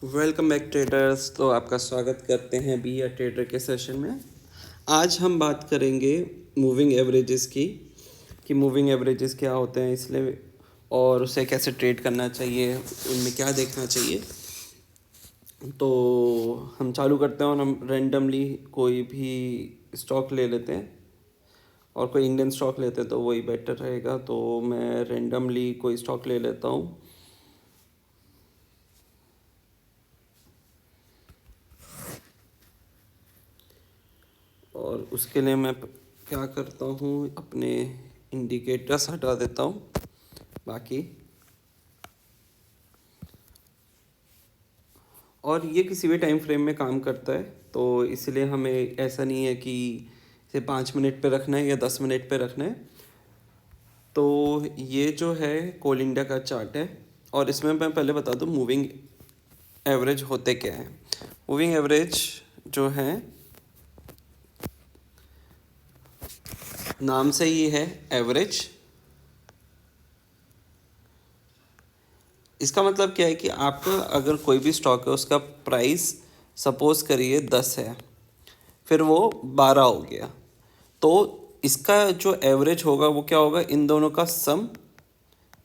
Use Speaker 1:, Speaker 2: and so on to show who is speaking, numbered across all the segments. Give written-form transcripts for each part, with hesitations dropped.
Speaker 1: Welcome back traders. तो आपका स्वागत करते हैं बी अ ट्रेडर के सेशन में। आज हम बात करेंगे मूविंग एवरेजेस की कि मूविंग एवरेजेस क्या होते हैं इसलिए और उसे कैसे ट्रेड करना चाहिए, उनमें क्या देखना चाहिए। तो हम चालू करते हैं और हम रेंडमली कोई भी स्टॉक ले लेते हैं और कोई इंडियन स्टॉक लेते हैं तो वही बेटर रहेगा। तो मैं रेंडमली कोई स्टॉक ले लेता हूँ। और उसके लिए मैं क्या करता हूँ, अपने इंडिकेटर्स हटा देता हूँ बाकी। और ये किसी भी टाइम फ्रेम में काम करता है, तो इसलिए हमें ऐसा नहीं है कि इसे 5 मिनट पे रखना है या 10 मिनट पे रखना है। तो ये जो है कोल इंडिया का चार्ट है और इसमें मैं पहले बता दूँ मूविंग एवरेज होते क्या हैं। मूविंग एवरेज जो है नाम से ही है एवरेज। इसका मतलब क्या है कि आपका अगर कोई भी स्टॉक है उसका प्राइस सपोज करिए 10 है, फिर वो 12 हो गया, तो इसका जो एवरेज होगा वो क्या होगा, इन दोनों का सम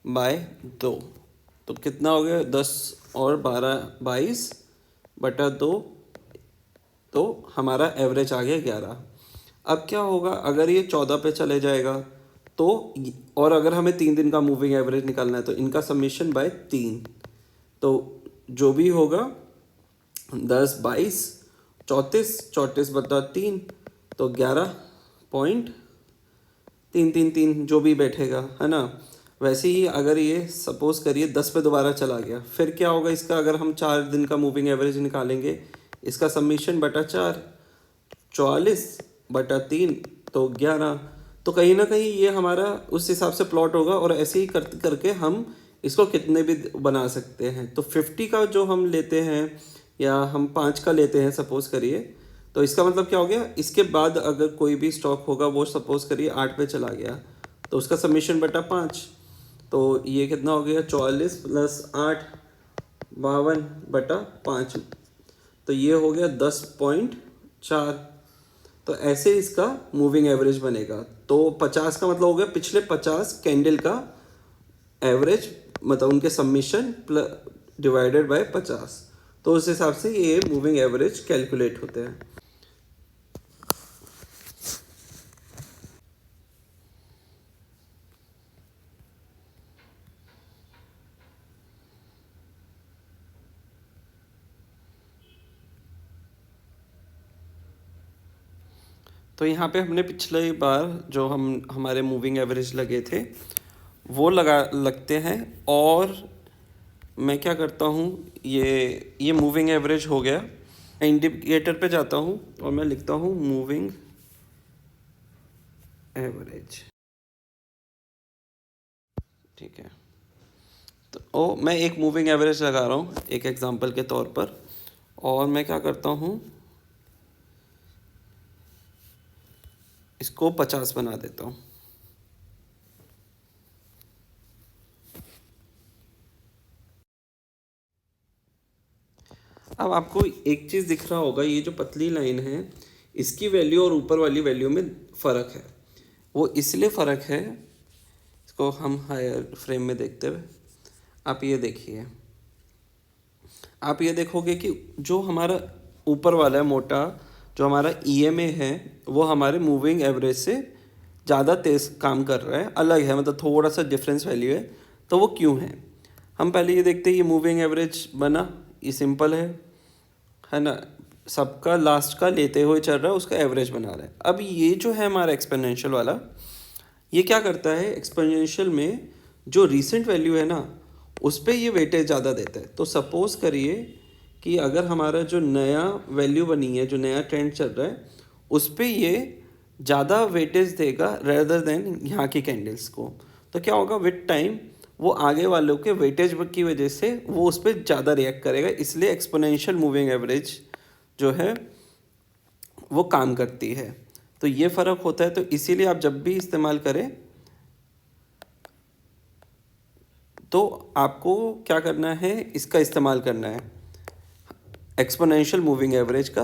Speaker 1: बाय 2। तो कितना हो गया, 10 और 12 22/2, तो हमारा एवरेज आ गया 11। अब क्या होगा अगर ये 14 पे चले जाएगा तो, और अगर हमें 3 दिन का मूविंग एवरेज निकालना है तो इनका समीशन बाय 3। तो जो भी होगा 10 22 34, 34/3, तो 11.333 जो भी बैठेगा, है ना। वैसे ही अगर ये सपोज करिए 10 पे दोबारा चला गया, फिर क्या होगा इसका, अगर हम 4 दिन का मूविंग एवरेज निकालेंगे, इसका समीशन बटा 4, 44/3, तो 11। तो कहीं ना कहीं ये हमारा उस हिसाब से प्लॉट होगा और ऐसे ही करके हम इसको कितने भी बना सकते हैं। तो 50 का जो हम लेते हैं या हम 5 का लेते हैं सपोज करिए, तो इसका मतलब क्या हो गया, इसके बाद अगर कोई भी स्टॉक होगा वो सपोज करिए 8 पे चला गया, तो उसका समीशन बटा 5, तो ये कितना हो गया, 44 + 8, 52/5, तो ये हो गया 10.4। तो ऐसे इसका मूविंग एवरेज बनेगा। तो 50 का मतलब हो गया पिछले 50 कैंडल का एवरेज, मतलब उनके सबमिशन डिवाइडेड बाय 50। तो उस हिसाब से ये मूविंग एवरेज कैलकुलेट होते हैं। तो यहाँ पे हमने पिछले बार जो हमारे मूविंग एवरेज लगे थे वो लगते हैं। और मैं क्या करता हूँ, ये मूविंग एवरेज हो गया। मैं इंडिकेटर पे जाता हूँ और मैं लिखता हूँ मूविंग एवरेज, ठीक है। तो मैं एक मूविंग एवरेज लगा रहा हूँ एक एग्जांपल के तौर पर, और मैं क्या करता हूँ, इसको 50 बना देता हूँ। अब आपको एक चीज़ दिख रहा होगा, ये जो पतली लाइन है इसकी वैल्यू और ऊपर वाली वैल्यू में फ़र्क है। वो इसलिए फ़र्क है, इसको हम हायर फ्रेम में देखते हुए आप ये देखिए, आप ये देखोगे कि जो हमारा ऊपर वाला है मोटा, जो हमारा ईएमए है वो हमारे मूविंग एवरेज से ज़्यादा तेज़ काम कर रहा है, अलग है, मतलब थोड़ा सा डिफरेंस वैल्यू है। तो वो क्यों है, हम पहले ये देखते हैं। ये मूविंग एवरेज बना, ये सिंपल है ना, सबका लास्ट का लेते हुए चल रहा है, उसका एवरेज बना रहा है। अब ये जो है हमारा एक्सपोनेंशियल वाला, ये क्या करता है, एक्सपोनेंशियल में जो रीसेंट वैल्यू है ना उस पर ये वेटेज ज़्यादा देता है। तो सपोज़ करिए कि अगर हमारा जो नया वैल्यू बनी है, जो नया ट्रेंड चल रहा है, उस पर ये ज़्यादा वेटेज देगा रेदर देन यहाँ की कैंडल्स को। तो क्या होगा, विद टाइम वो आगे वालों के वेटेज की वजह से वो उस पर ज़्यादा रिएक्ट करेगा, इसलिए एक्सपोनेंशियल मूविंग एवरेज जो है वो काम करती है। तो ये फ़र्क होता है। तो इसीलिए आप जब भी इस्तेमाल करें तो आपको क्या करना है, इसका इस्तेमाल करना है। एक्सपोनेंशियल मूविंग एवरेज का,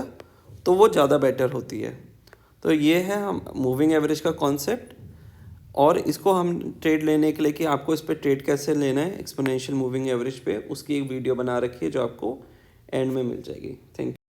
Speaker 1: तो वो ज़्यादा बेटर होती है। तो ये है हम मूविंग एवरेज का कॉन्सेप्ट, और इसको हम ट्रेड लेने के लिए कि आपको इस पे ट्रेड कैसे लेना है एक्सपोनेंशियल मूविंग एवरेज पे, उसकी एक वीडियो बना रखी है जो आपको एंड में मिल जाएगी। Thank you.